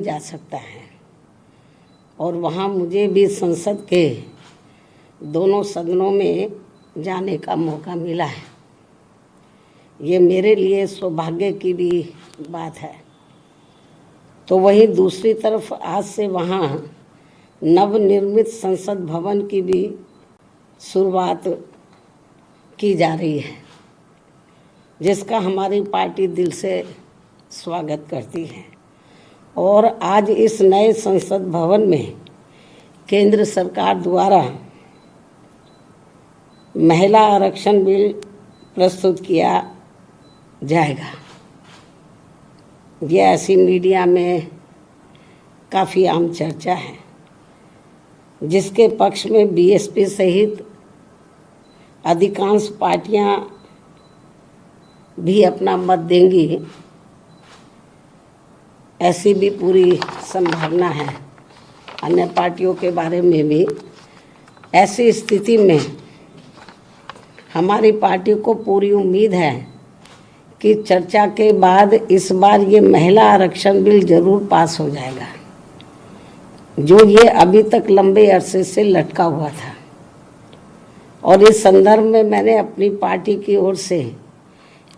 जा सकता है और वहाँ मुझे भी संसद के दोनों सदनों में जाने का मौका मिला है। ये मेरे लिए सौभाग्य की भी बात है। तो वहीं दूसरी तरफ आज से वहाँ नवनिर्मित संसद भवन की भी शुरुआत की जा रही है, जिसका हमारी पार्टी दिल से स्वागत करती है। और आज इस नए संसद भवन में केंद्र सरकार द्वारा महिला आरक्षण बिल प्रस्तुत किया जाएगा। यह ऐसी मीडिया में काफ़ी आम चर्चा है, जिसके पक्ष में बीएसपी सहित अधिकांश पार्टियां भी अपना मत देंगी, ऐसी भी पूरी संभावना है। अन्य पार्टियों के बारे में भी। ऐसी स्थिति में हमारी पार्टी को पूरी उम्मीद है कि चर्चा के बाद इस बार ये महिला आरक्षण बिल जरूर पास हो जाएगा, जो ये अभी तक लंबे अरसे से लटका हुआ था। और इस संदर्भ में मैंने अपनी पार्टी की ओर से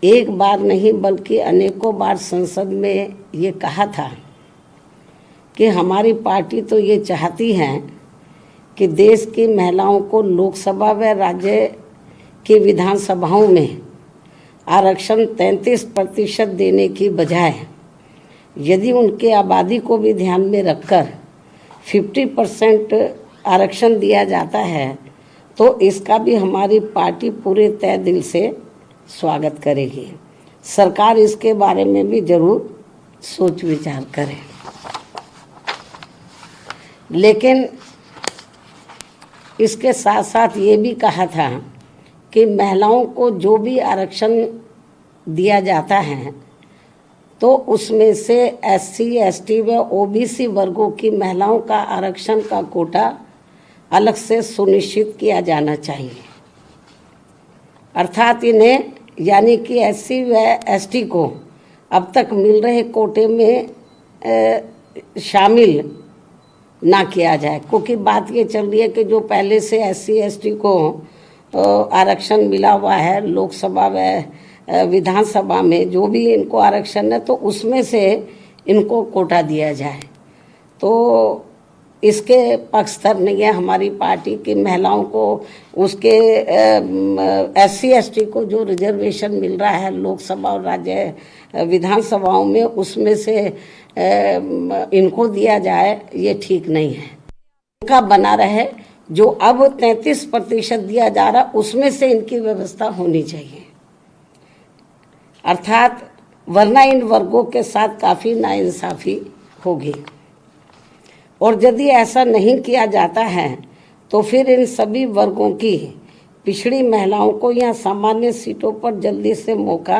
एक बार नहीं बल्कि अनेकों बार संसद में ये कहा था कि हमारी पार्टी तो ये चाहती है कि देश की महिलाओं को लोकसभा व राज्य की विधानसभाओं में आरक्षण 33% देने की बजाय यदि उनके आबादी को भी ध्यान में रखकर 50% आरक्षण दिया जाता है तो इसका भी हमारी पार्टी पूरे तय दिल से स्वागत करेगी। सरकार इसके बारे में भी जरूर सोच विचार करे। लेकिन इसके साथ साथ ये भी कहा था कि महिलाओं को जो भी आरक्षण दिया जाता है तो उसमें से एससी, एसटी व ओबीसी वर्गों की महिलाओं का आरक्षण का कोटा अलग से सुनिश्चित किया जाना चाहिए। अर्थात इन्हें यानी कि एससी व एसटी को अब तक मिल रहे कोटे में शामिल ना किया जाए, क्योंकि बात ये चल रही है कि जो पहले से एससी एसटी को आरक्षण मिला हुआ है लोकसभा व विधानसभा में, जो भी इनको आरक्षण है तो उसमें से इनको कोटा दिया जाए। तो इसके पक्षधर नहीं है हमारी पार्टी की। महिलाओं को उसके एससी एसटी को जो रिजर्वेशन मिल रहा है लोकसभा और राज्य विधानसभाओं में, उसमें से इनको दिया जाए, ये ठीक नहीं है। इनका बना रहे, जो अब 33% दिया जा रहा उसमें से इनकी व्यवस्था होनी चाहिए। अर्थात वरना इन वर्गों के साथ काफ़ी नाइंसाफ़ी होगी। और यदि ऐसा नहीं किया जाता है तो फिर इन सभी वर्गों की पिछड़ी महिलाओं को यहाँ सामान्य सीटों पर जल्दी से मौका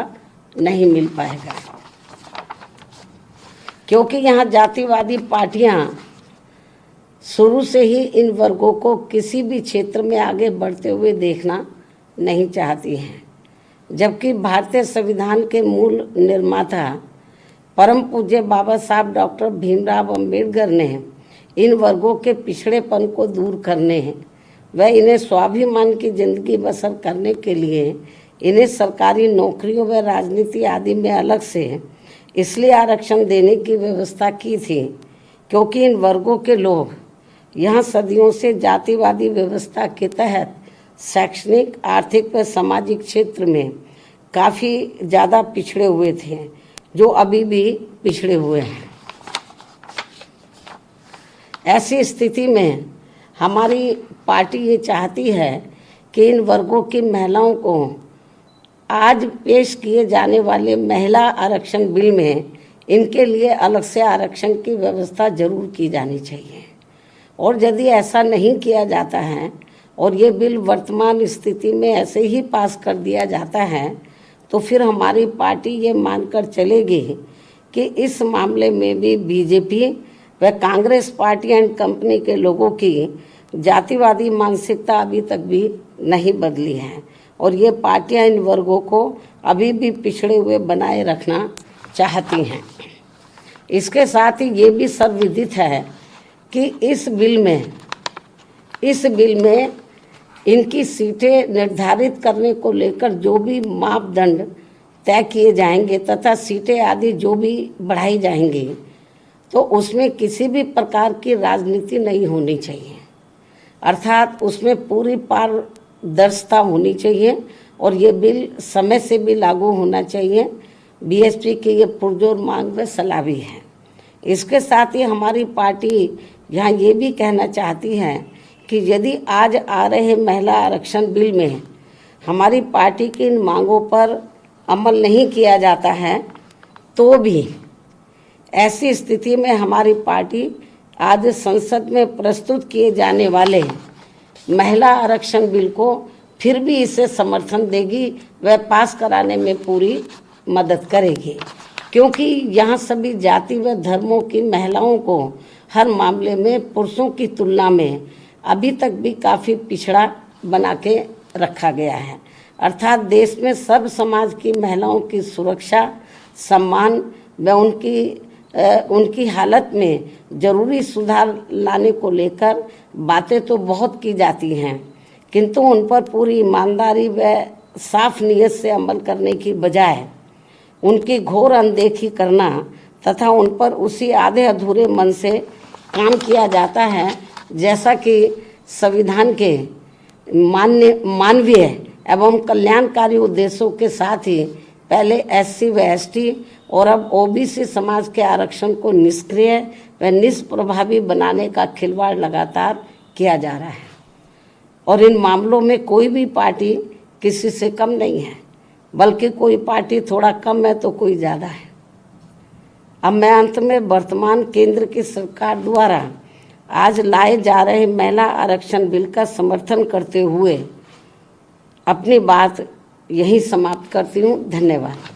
नहीं मिल पाएगा, क्योंकि यहाँ जातिवादी पार्टियाँ शुरू से ही इन वर्गों को किसी भी क्षेत्र में आगे बढ़ते हुए देखना नहीं चाहती हैं। जबकि भारतीय संविधान के मूल निर्माता परम पूज्य बाबा साहब डॉक्टर भीमराव अंबेडकर ने इन वर्गों के पिछड़ेपन को दूर करने व इन्हें स्वाभिमान की जिंदगी बसर करने के लिए इन्हें सरकारी नौकरियों व राजनीति आदि में अलग से इसलिए आरक्षण देने की व्यवस्था की थी, क्योंकि इन वर्गों के लोग यहाँ सदियों से जातिवादी व्यवस्था के तहत शैक्षणिक, आर्थिक व सामाजिक क्षेत्र में काफ़ी ज़्यादा पिछड़े हुए थे, जो अभी भी पिछड़े हुए हैं। ऐसी स्थिति में हमारी पार्टी ये चाहती है कि इन वर्गों की महिलाओं को आज पेश किए जाने वाले महिला आरक्षण बिल में इनके लिए अलग से आरक्षण की व्यवस्था जरूर की जानी चाहिए। और यदि ऐसा नहीं किया जाता है और ये बिल वर्तमान स्थिति में ऐसे ही पास कर दिया जाता है तो फिर हमारी पार्टी ये मानकर चलेगी कि इस मामले में भी बीजेपी व कांग्रेस पार्टी एंड कंपनी के लोगों की जातिवादी मानसिकता अभी तक भी नहीं बदली है और ये पार्टियां इन वर्गों को अभी भी पिछड़े हुए बनाए रखना चाहती हैं। इसके साथ ही ये भी सर्वविदित है कि इस बिल में इनकी सीटें निर्धारित करने को लेकर जो भी मापदंड तय किए जाएंगे तथा सीटें आदि जो भी बढ़ाई जाएंगी, तो उसमें किसी भी प्रकार की राजनीति नहीं होनी चाहिए, अर्थात उसमें पूरी पारदर्शिता होनी चाहिए और ये बिल समय से भी लागू होना चाहिए। बीएसपी की ये पुरजोर मांग व सलाह भी है। इसके साथ ही हमारी पार्टी यहाँ ये भी कहना चाहती है कि यदि आज आ रहे महिला आरक्षण बिल में हमारी पार्टी की इन मांगों पर अमल नहीं किया जाता है, तो भी ऐसी स्थिति में हमारी पार्टी आज संसद में प्रस्तुत किए जाने वाले महिला आरक्षण बिल को फिर भी इसे समर्थन देगी व पास कराने में पूरी मदद करेगी, क्योंकि यहाँ सभी जाति व धर्मों की महिलाओं को हर मामले में पुरुषों की तुलना में अभी तक भी काफ़ी पिछड़ा बना के रखा गया है। अर्थात देश में सब समाज की महिलाओं की सुरक्षा, सम्मान व उनकी हालत में जरूरी सुधार लाने को लेकर बातें तो बहुत की जाती हैं, किंतु उन पर पूरी ईमानदारी व साफ नीयत से अमल करने की बजाय उनकी घोर अनदेखी करना तथा उन पर उसी आधे अधूरे मन से काम किया जाता है, जैसा कि संविधान के मानवीय एवं कल्याणकारी उद्देश्यों के साथ ही पहले एससी व एसटी और अब ओबीसी समाज के आरक्षण को निष्क्रिय व निष्प्रभावी बनाने का खिलवाड़ लगातार किया जा रहा है। और इन मामलों में कोई भी पार्टी किसी से कम नहीं है, बल्कि कोई पार्टी थोड़ा कम है तो कोई ज़्यादा है। अब मैं अंत में वर्तमान केंद्र की सरकार द्वारा आज लाए जा रहे महिला आरक्षण बिल का समर्थन करते हुए अपनी बात यहीं समाप्त करती हूँ। धन्यवाद।